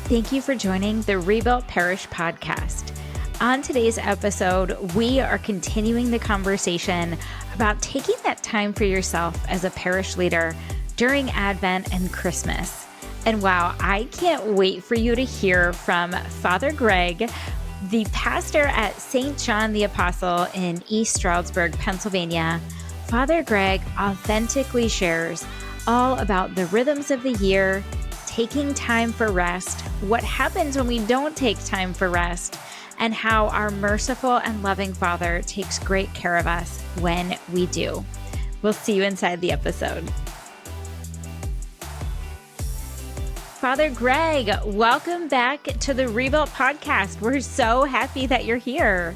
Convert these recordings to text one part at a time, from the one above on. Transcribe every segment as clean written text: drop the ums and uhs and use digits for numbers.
Thank you for joining the Rebuilt Parish podcast. On today's episode, we are continuing the conversation about taking that time for yourself as a parish leader during Advent and Christmas. And wow, I can't wait for you to hear from Father Greg, the pastor at St. John the Apostle in East Stroudsburg, Pennsylvania. Father Greg authentically shares all about the rhythms of the year, taking time for rest, what happens when we don't take time for rest, and how our merciful and loving Father takes great care of us when we do. We'll see you inside the episode. Father Greg, welcome back to the Rebuilt podcast. We're so happy that you're here.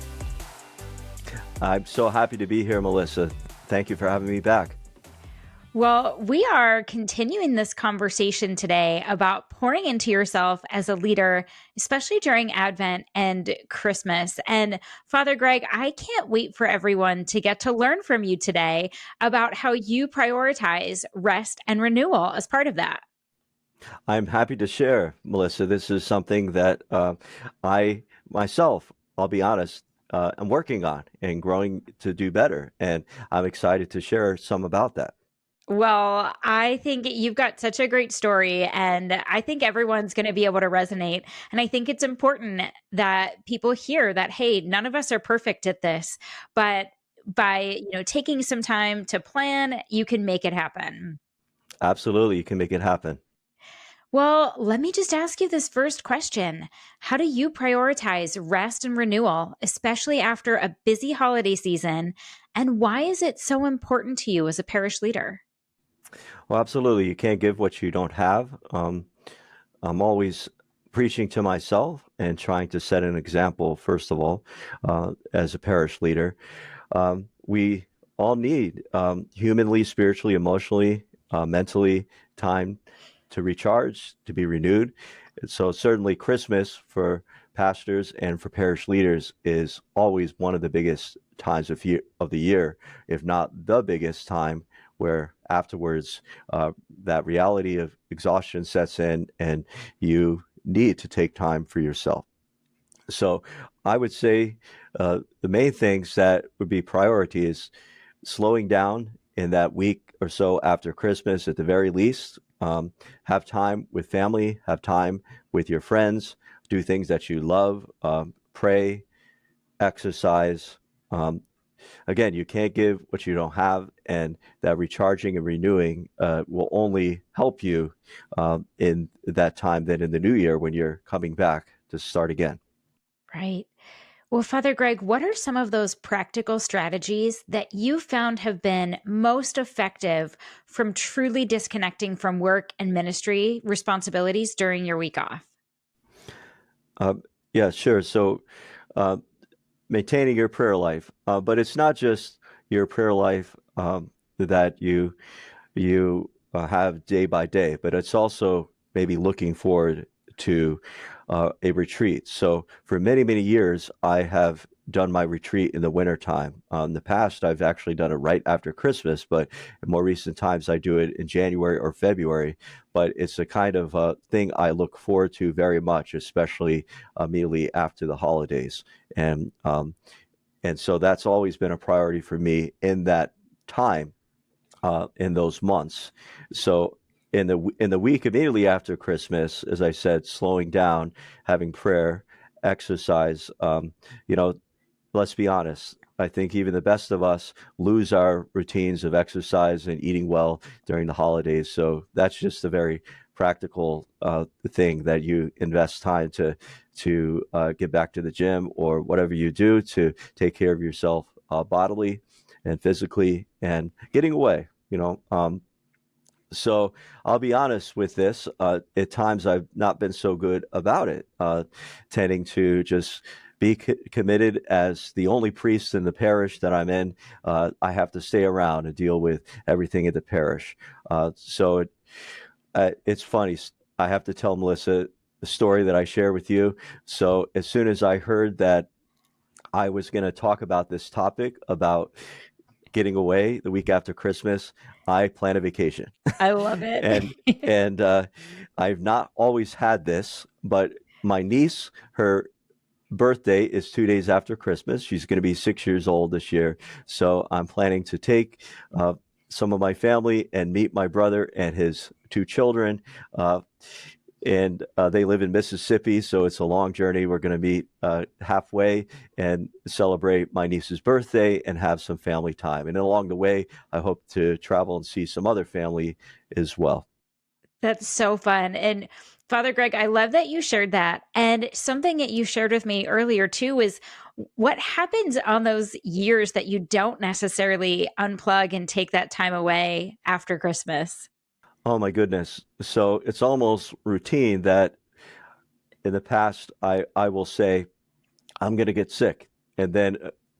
I'm so happy to be here, Melissa. Thank you for having me back. Well, we are continuing this conversation today about pouring into yourself as a leader, especially during Advent and Christmas. And Father Greg, I can't wait for everyone to get to learn from you today about how you prioritize rest and renewal as part of that. I'm happy to share, Melissa. This is something that I myself, I'll be honest, am working on and growing to do better. And I'm excited to share some about that. Well, I think you've got such a great story, and I think everyone's going to be able to resonate. And I think it's important that people hear that, hey, none of us are perfect at this, but by, taking some time to plan, you can make it happen. Absolutely, you can make it happen. Well, let me just ask you this first question. How do you prioritize rest and renewal, especially after a busy holiday season? And why is it so important to you as a parish leader? Well, absolutely. You can't give what you don't have. I'm always preaching to myself and trying to set an example, first of all, as a parish leader. We all need humanly, spiritually, emotionally, mentally time to recharge, to be renewed. So certainly Christmas for pastors and for parish leaders is always one of the biggest times of the year, if not the biggest time, where afterwards that reality of exhaustion sets in and you need to take time for yourself. So I would say the main things that would be priority is slowing down in that week or so after Christmas at the very least. Have time with family, have time with your friends, do things that you love, pray, exercise. Again, you can't give what you don't have, and that recharging and renewing will only help you in that time than in the new year when you're coming back to start again. Right. Well, Father Greg, what are some of those practical strategies that you found have been most effective from truly disconnecting from work and ministry responsibilities during your week off? Yeah, sure. So maintaining your prayer life, but it's not just your prayer life that you have day by day, but it's also maybe looking forward to a retreat. So for many, many years, I have done my retreat in the wintertime. In the past, I've actually done it right after Christmas, but in more recent times, I do it in January or February. But it's a kind of thing I look forward to very much, especially immediately after the holidays. And so that's always been a priority for me in that time, in those months. So in the week immediately after Christmas, as I said, slowing down, having prayer, exercise. Let's be honest. I think even the best of us lose our routines of exercise and eating well during the holidays. So that's just a very practical thing that you invest time to get back to the gym or whatever you do to take care of yourself bodily and physically and getting away. So I'll be honest with this. At times I've not been so good about it, tending to just be committed as the only priest in the parish that I'm in. I have to stay around and deal with everything at the parish. It's funny. I have to tell Melissa the story that I share with you. So as soon as I heard that I was going to talk about this topic about getting away the week after Christmas, I plan a vacation. I love it. and and I've not always had this, but my niece, her birthday is 2 days after Christmas. She's going to be 6 years old this year, so I'm planning to take uh, some of my family and meet my brother and his two children. Uh, and they live in Mississippi, so it's a long journey. We're going to meet halfway and celebrate my niece's birthday and have some family time. And along the way, I hope to travel and see some other family as well. That's so fun. And Father Greg, I love that you shared that. And something that you shared with me earlier too is what happens on those years that you don't necessarily unplug and take that time away after Christmas. Oh my goodness. So it's almost routine that in the past, I will say, I'm going to get sick. And then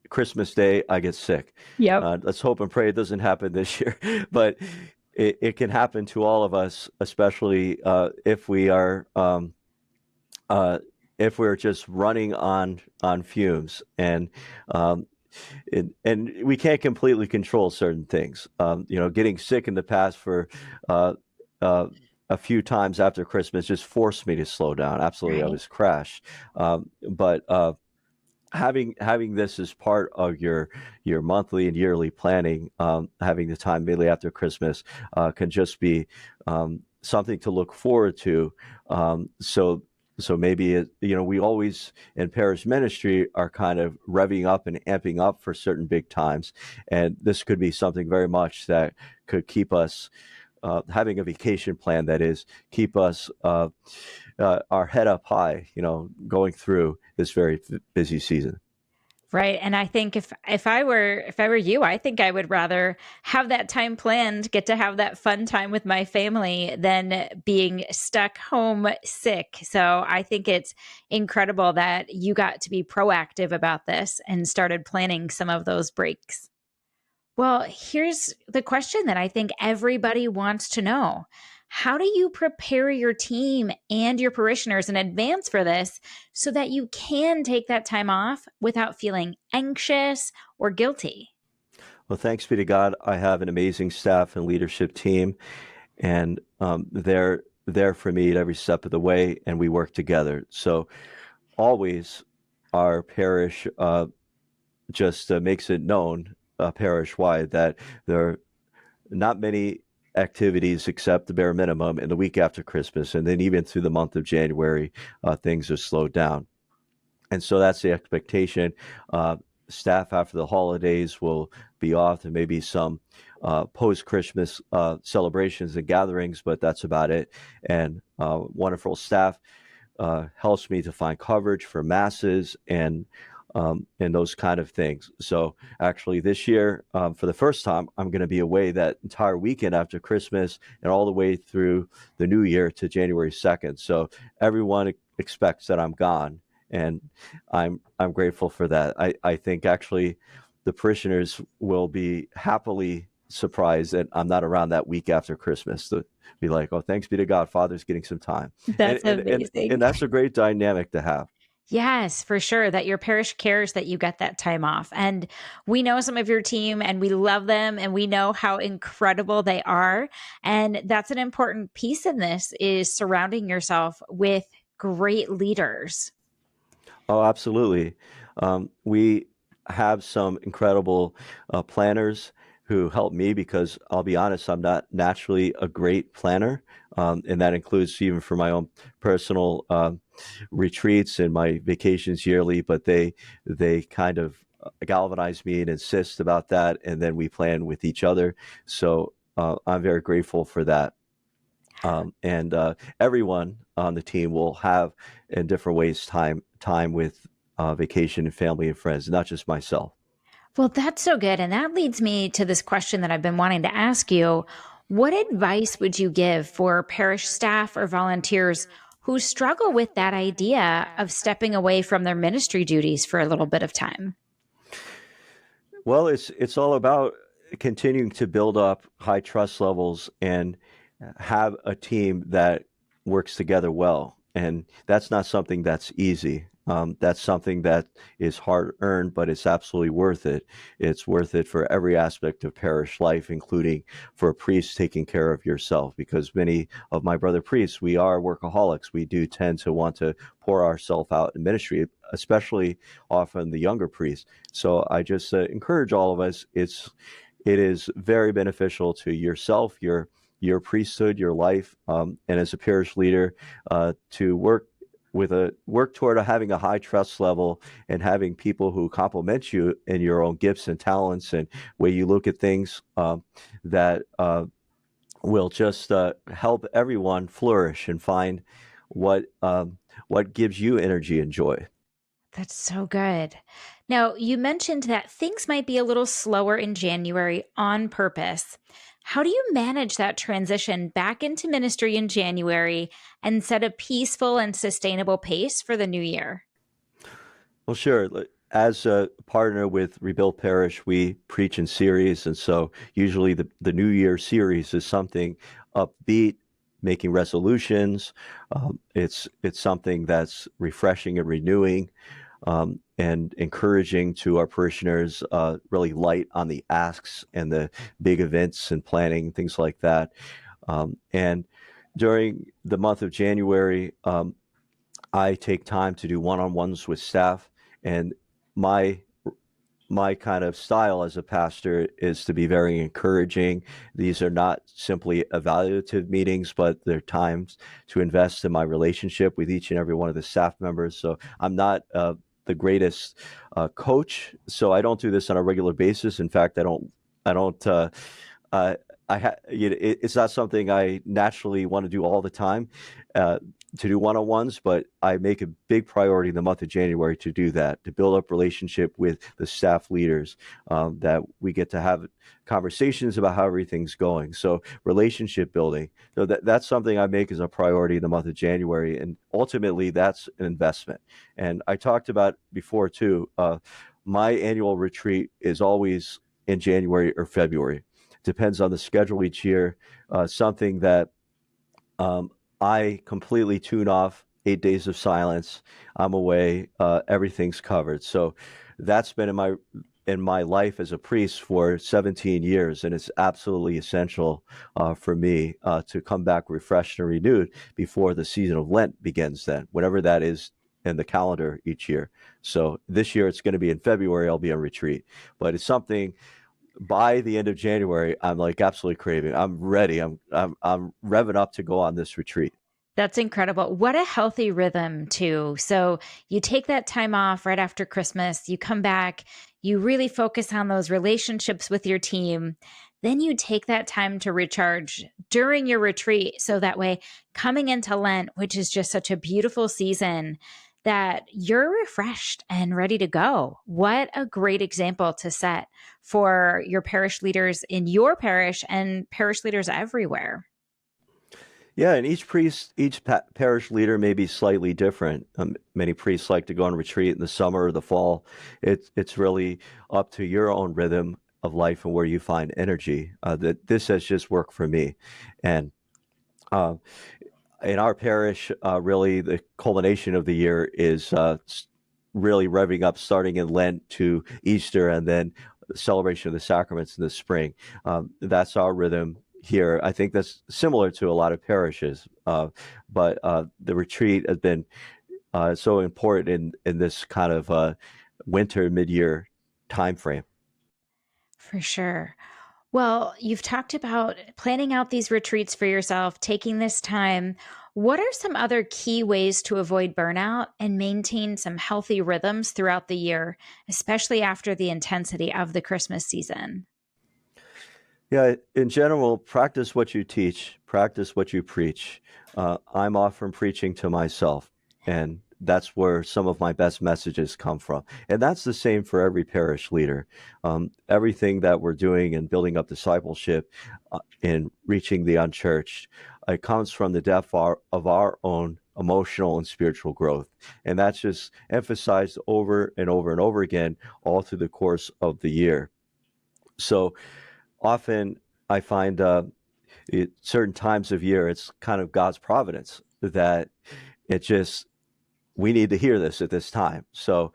Christmas Day, I get sick. Yep. Let's hope and pray it doesn't happen this year. But it can happen to all of us, especially uh, if we're just running on fumes. Um, and we can't completely control certain things. Getting sick in the past for uh, uh, a few times after Christmas just forced me to slow down. Absolutely, I Right. was crashed. But having this as part of your monthly and yearly planning, having the time immediately after Christmas can just be something to look forward to. So maybe we always in parish ministry are kind of revving up and amping up for certain big times, and this could be something very much that could keep us having a vacation plan, that is, keep us our head up high, going through this very busy season. Right. And I think if I were you, I think I would rather have that time planned, get to have that fun time with my family than being stuck home sick. So I think it's incredible that you got to be proactive about this and started planning some of those breaks. Well, here's the question that I think everybody wants to know. How do you prepare your team and your parishioners in advance for this so that you can take that time off without feeling anxious or guilty? Well, thanks be to God, I have an amazing staff and leadership team, and they're there for me at every step of the way, and we work together. So always our parish just makes it known parish wide that there are not many activities except the bare minimum in the week after Christmas. And then even through the month of January, things are slowed down. And so that's the expectation. Uh, Staff after the holidays will be off. There may be some post-Christmas celebrations and gatherings, but that's about it. And wonderful staff helps me to find coverage for masses and those kind of things. So actually, this year, for the first time, I'm going to be away that entire weekend after Christmas and all the way through the New Year to January 2nd. So everyone expects that I'm gone, and I'm grateful for that. I think actually the parishioners will be happily surprised that I'm not around that week after Christmas. To be like, oh, thanks be to God, Father's getting some time, and That's and and, amazing. and that's a great dynamic to have. Yes, for sure. That your parish cares that you get that time off. And we know some of your team and we love them and we know how incredible they are. And that's an important piece in this is surrounding yourself with great leaders. Oh, absolutely. We have some incredible planners who help me because I'll be honest, I'm not naturally a great planner. And that includes even for my own personal retreats and my vacations yearly, but they kind of galvanize me and insist about that. And then we plan with each other. So I'm very grateful for that. And everyone on the team will have in different ways time with vacation and family and friends, not just myself. Well, that's so good. And that leads me to this question that I've been wanting to ask you. What advice would you give for parish staff or volunteers who struggle with that idea of stepping away from their ministry duties for a little bit of time? Well, it's all about continuing to build up high trust levels and have a team that works together well, and that's not something that's easy. That's something that is hard earned, but it's absolutely worth it. It's worth it for every aspect of parish life, including for a priest taking care of yourself. Because many of my brother priests, we are workaholics. We do tend to want to pour ourselves out in ministry, especially often the younger priests. So I just encourage all of us. It is very beneficial to yourself, your priesthood, your life, and as a parish leader, to work toward having a high trust level and having people who complement you in your own gifts and talents and way you look at things, that will just help everyone flourish and find what what gives you energy and joy. That's so good. Now, you mentioned that things might be a little slower in January on purpose. How do you manage that transition back into ministry in January and set a peaceful and sustainable pace for the new year? Well, sure. As a partner with Rebuild Parish, we preach in series, and so usually the New Year series is something upbeat, making resolutions. It's something that's refreshing and renewing, and encouraging to our parishioners. Really light on the asks and the big events and planning things like that. And during the month of January, I take time to do one-on-ones with staff, and my my kind of style as a pastor is to be very encouraging. These are not simply evaluative meetings, but they're times to invest in my relationship with each and every one of the staff members. So I'm not the greatest coach, so I don't do this on a regular basis. In fact, I don't. Uh, it's not something I naturally want to do all the time, uh, to do one-on-ones, but I make a big priority in the month of January to do that, to build up relationship with the staff leaders, that we get to have conversations about how everything's going. So relationship building, so that's something I make as a priority in the month of January, and ultimately that's an investment. And I talked about before too, my annual retreat is always in January or February. Depends on the schedule each year. Something that um, I completely tune off. 8 days of silence. I'm away. Everything's covered. So that's been in my life as a priest for 17 years, and it's absolutely essential for me to come back refreshed and renewed before the season of Lent begins. Then, whatever that is in the calendar each year. So this year it's going to be in February. I'll be on retreat, but it's something by the end of January, I'm like absolutely craving. I'm ready. I'm revving up to go on this retreat. That's incredible. What a healthy rhythm, too. So you take that time off right after Christmas, you come back, you really focus on those relationships with your team. Then you take that time to recharge during your retreat. So that way, coming into Lent, which is just such a beautiful season, that you're refreshed and ready to go. What a great example to set for your parish leaders in your parish and parish leaders everywhere. Yeah, and each parish leader may be slightly different. Many priests like to go on retreat in the summer or the fall. It's really up to your own rhythm of life and where you find energy. That this has just worked for me, and uh, in our parish, really the culmination of the year is really revving up, starting in Lent to Easter, and then the celebration of the sacraments in the spring. That's our rhythm here. I think that's similar to a lot of parishes, but the retreat has been so important in this kind of winter mid-year time frame. For sure. Well, you've talked about planning out these retreats for yourself, taking this time. What are some other key ways to avoid burnout and maintain some healthy rhythms throughout the year, especially after the intensity of the Christmas season? Yeah, in general, practice what you teach, practice what you preach. I'm often preaching to myself, and that's where some of my best messages come from. And that's the same for every parish leader. Everything that we're doing in building up discipleship, in reaching the unchurched, it comes from the depth of our own emotional and spiritual growth. And that's just emphasized over and over and over again all through the course of the year. So, often I find certain times of year, it's kind of God's providence that it just we need to hear this at this time. So,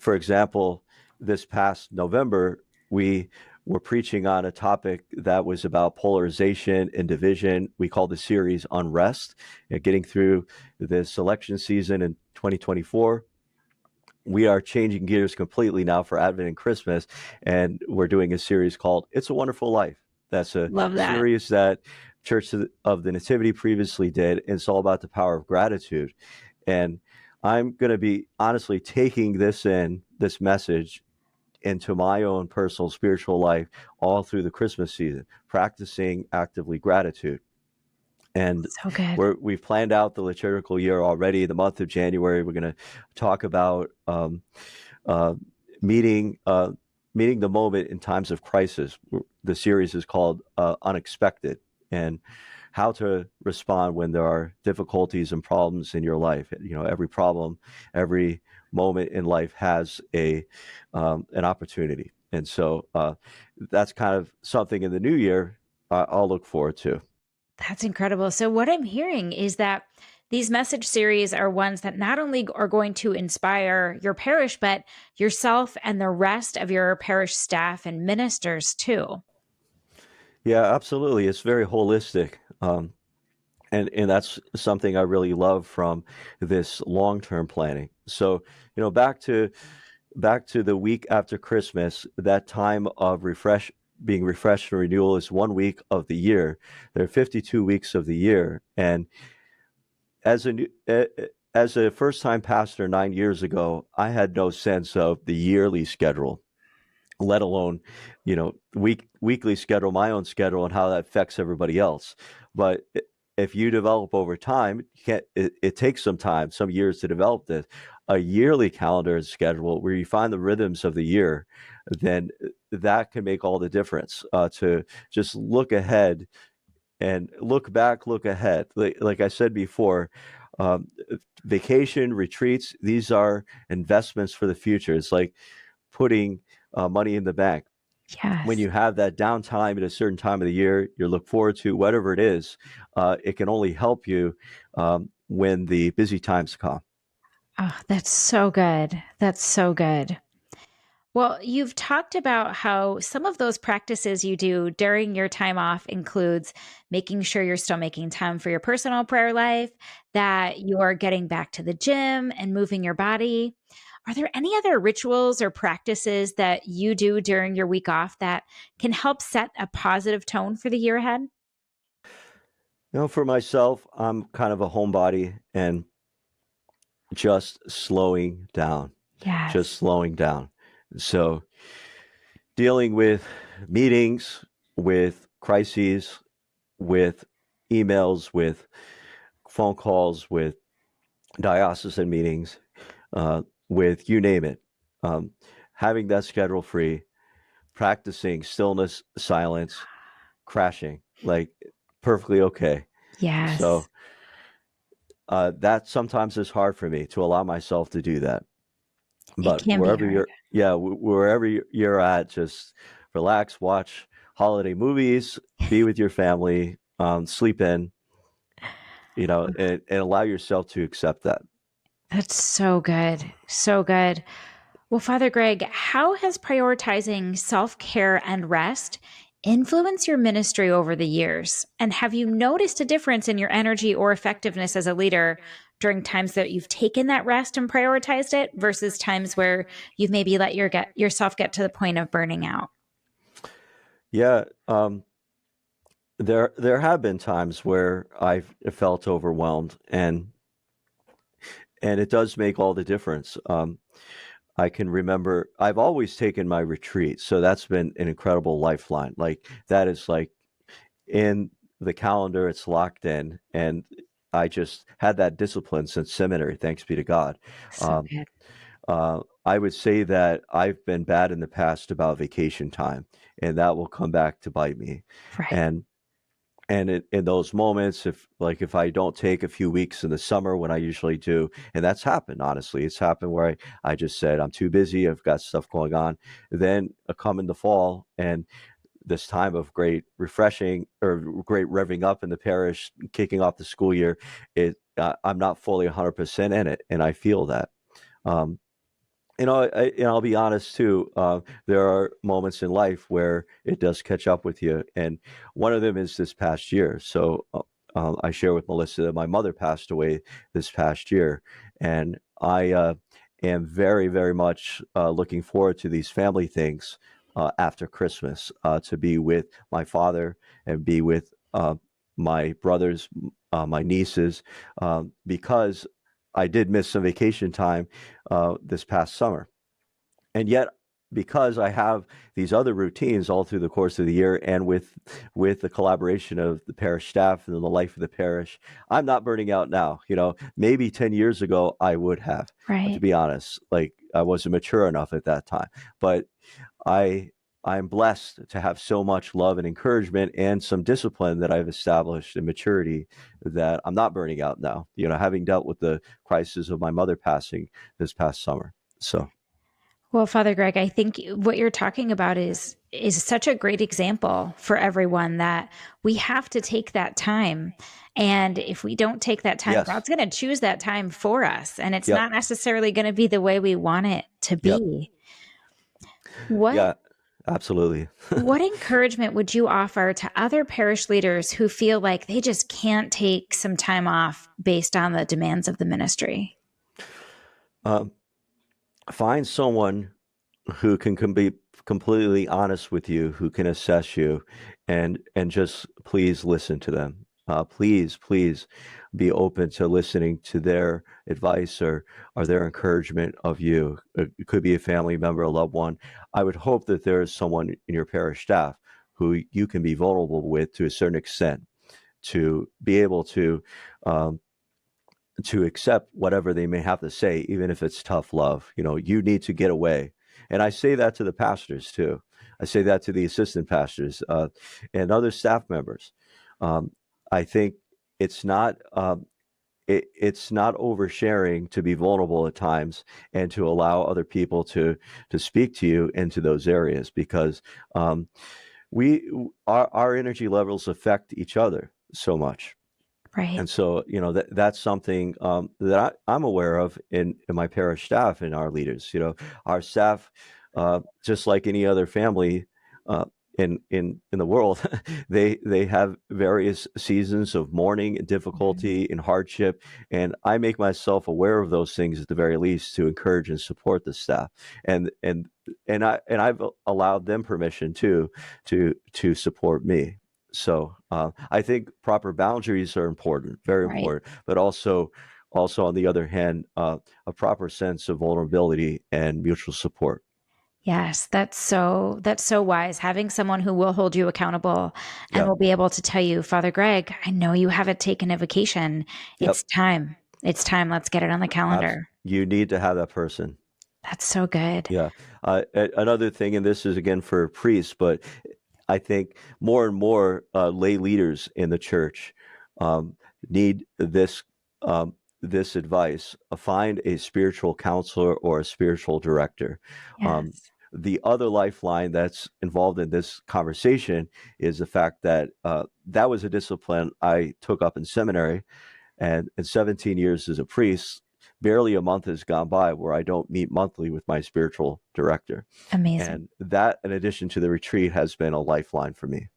for example, this past November, we were preaching on a topic that was about polarization and division. We called the series Unrest, getting through this election season in 2024. We are changing gears completely now for Advent and Christmas, and we're doing a series called It's a Wonderful Life. That's a Love that. series that Church of the Nativity previously did, and it's all about the power of gratitude. And I'm going to be honestly taking this message into my own personal spiritual life all through the Christmas season, practicing actively gratitude. And So good. we've planned out the liturgical year already. The month of January, we're going to talk about uh, meeting meeting the moment in times of crisis. The series is called Unexpected, and how to respond when there are difficulties and problems in your life. You know, every problem, every moment in life has an opportunity, and so that's kind of something in the new year I'll look forward to. That's incredible. So, what I'm hearing is that these message series are ones that not only are going to inspire your parish, but yourself and the rest of your parish staff and ministers too. Yeah, absolutely. It's very holistic. And that's something I really love from this long-term planning. So, back to the week after Christmas, that time of being refreshed and renewal is 1 week of the year. There are 52 weeks of the year, and as a as a first-time pastor 9 years ago, I had no sense of the yearly schedule, let alone, weekly schedule, my own schedule, and how that affects everybody else. But if you develop over time, you can't, it takes some time, some years to develop this. A yearly calendar and schedule where you find the rhythms of the year, then that can make all the difference. To just look ahead and look back, look ahead. Like I said before, um, vacation retreats, these are investments for the future. It's like putting money in the bank. When Yes. you have that downtime at a certain time of the year, you look forward to whatever it is, it can only help you when the busy times come. Oh, that's so good. That's so good. Well, you've talked about how some of those practices you do during your time off includes making sure you're still making time for your personal prayer life, that you're getting back to the gym and moving your body. Are there any other rituals or practices that you do during your week off that can help set a positive tone for the year ahead? For myself, I'm kind of a homebody, and just slowing down, just Yes. slowing down. So dealing with meetings, with crises, with emails, with phone calls, with diocesan meetings, with you name it. Um, Having that schedule free, practicing stillness, silence, crashing, like perfectly okay. Yes. So that sometimes is hard for me to allow myself to do that. It But can be hard. wherever you're at, just relax, watch holiday movies, be with your family, sleep in, and allow yourself to accept that. That's so good. So good. Well, Father Greg, how has prioritizing self care and rest influenced your ministry over the years? And have you noticed a difference in your energy or effectiveness as a leader during times that you've taken that rest and prioritized it versus times where you've maybe let yourself get to the point of burning out? Yeah, there have been times where I've felt overwhelmed, and it does make all the difference. I can remember I've always taken my retreat, so that's been an incredible lifeline. Like that is like in the calendar, it's locked in, and I just had that discipline since seminary. Thanks be to God. So Um, good. I would say that I've been bad in the past about vacation time, and that will come back to bite me. Right. And in those moments, if I don't take a few weeks in the summer when I usually do, and that's happened, honestly, it's happened where I just said I'm too busy, I've got stuff going on. Then I come in the fall, and this time of great refreshing or great revving up in the parish, kicking off the school year, I'm not fully 100% in it, and I feel that. Um, I'll be honest too. There are moments in life where it does catch up with you, and one of them is this past year. So I share with Melissa that my mother passed away this past year, and I am very, very much looking forward to these family things after Christmas, to be with my father and be with my brothers, my nieces, because I did miss some vacation time this past summer. And yet, because I have these other routines all through the course of the year, and with the collaboration of the parish staff and the life of the parish, I'm not burning out now. Maybe 10 years ago I would have, to Right. be honest. Like, I wasn't mature enough at that time. But I I'm blessed to have so much love and encouragement and some discipline that I've established in maturity, that I'm not burning out now, having dealt with the crisis of my mother passing this past summer. So, Well, Father Greg, I think what you're talking about is such a great example for everyone, that we have to take that time. And if we don't take that time, yes. God's going to choose that time for us. And it's Yep. not necessarily going to be the way we want it to Yep. be. What Yeah, absolutely. what encouragement would you offer to other parish leaders who feel like they just can't take some time off based on the demands of the ministry? um, Find someone who can be completely honest with you, who can assess you, and just please listen to them. Please be open to listening to their advice or their encouragement of you. It could be a family member, a loved one. I would hope that there is someone in your parish staff who you can be vulnerable with to a certain extent, to be able um, to accept whatever they may have to say, even if it's tough love. You need to get away. And I say that to the pastors too. I say that to the assistant pastors and other staff members. Um, I think it's not it's not oversharing to be vulnerable at times and to allow other people to speak to you into those areas, because we our energy levels affect each other so much. Right. And so, that's something that I'm aware of in my parish staff and our leaders. Our staff, just like any other family uh, in the world, they have various seasons of mourning and Mhm. difficulty and hardship, and I make myself aware of those things at the very least to encourage and support the staff, and I've allowed them permission to support me. So I think proper boundaries are important, very Right. important, but also on the other hand, a proper sense of vulnerability and mutual support. Yes, that's so wise. Having someone who will hold you accountable and Yep. will be able to tell you, Father Greg, I know you haven't taken a vacation. Yep. It's time. It's time. Let's get it on the calendar. You need to have that person. That's so good. Yeah. Another thing, and this is again for priests, but I think more and more lay leaders in the church um, need this advice. Find a spiritual counselor or a spiritual director. Um, Yes. the other lifeline that's involved in this conversation is the fact that that was a discipline I took up in seminary, and in 17 years as a priest, barely a month has gone by where I don't meet monthly with my spiritual director. Amazing. And that, in addition to the retreat, has been a lifeline for me.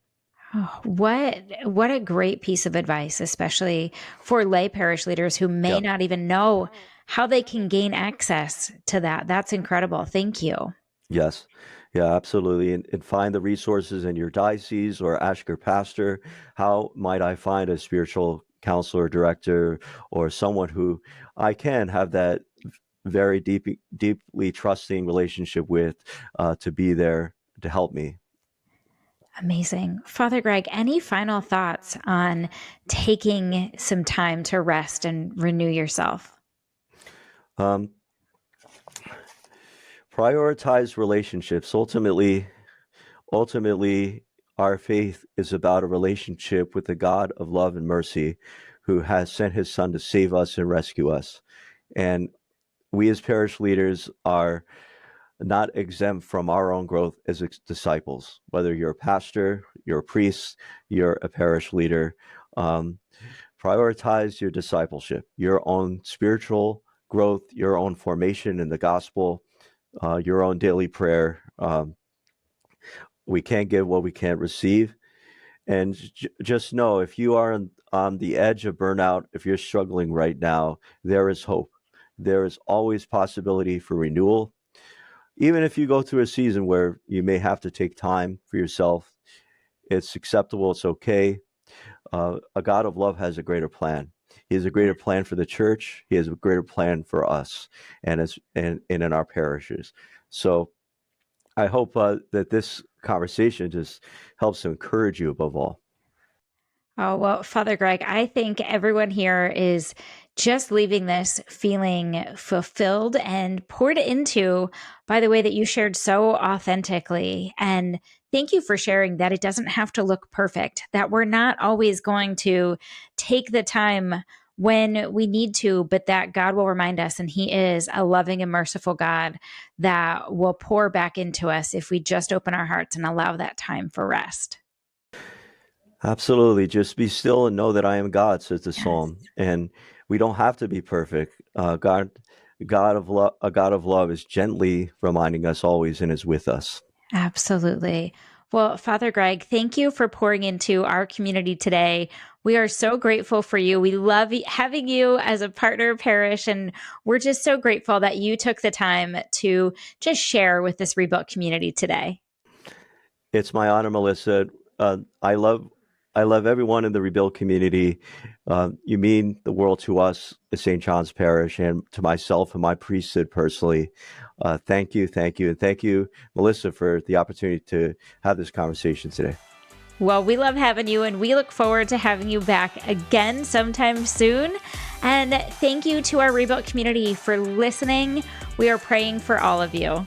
Oh, what a great piece of advice, especially for lay parish leaders who may Yep. not even know how they can gain access to that. That's incredible. Thank you. Yes. Yeah, absolutely. And find the resources in your diocese, or ask your pastor, how might I find a spiritual counselor, director, or someone who I can have that very deeply trusting relationship with, to be there to help me. Amazing. Father Greg, any final thoughts on taking some time to rest and renew yourself? Um, Prioritize relationships. Ultimately, our faith is about a relationship with the God of love and mercy, who has sent his son to save us and rescue us. And we as parish leaders are not exempt from our own growth as disciples. Whether you're a pastor, you're a priest, you're a parish leader, prioritize your discipleship, your own spiritual growth, your own formation in the gospel, your own daily prayer. We can't give what we can't receive. And just know, if you are on the edge of burnout, if you're struggling right now, there is hope. There is always possibility for renewal. Even if you go through a season where you may have to take time for yourself, it's acceptable, it's okay. A God of love has a greater plan. He has a greater plan for the church. He has a greater plan for us and in our parishes. So I hope that this conversation just helps to encourage you above all. Oh, well, Father Greg, I think everyone here is just leaving this feeling fulfilled and poured into by the way that you shared so authentically. And thank you for sharing that it doesn't have to look perfect, that we're not always going to take the time when we need to, but that God will remind us, and He is a loving and merciful God that will pour back into us if we just open our hearts and allow that time for rest. Absolutely. Just be still and know that I am God, says the Yes. psalm. And we don't have to be perfect. God a God of love is gently reminding us always and is with us. Absolutely. Well, Father Greg, thank you for pouring into our community today. We are so grateful for you. We love having you as a partner parish, and we're just so grateful that you took the time to just share with this Rebuilt community today. It's my honor, Melissa. I love everyone in the Rebuild community. You mean the world to us at St. John's Parish and to myself and my priesthood personally. Thank you. And thank you, Melissa, for the opportunity to have this conversation today. Well, we love having you, and we look forward to having you back again sometime soon. And thank you to our Rebuilt community for listening. We are praying for all of you.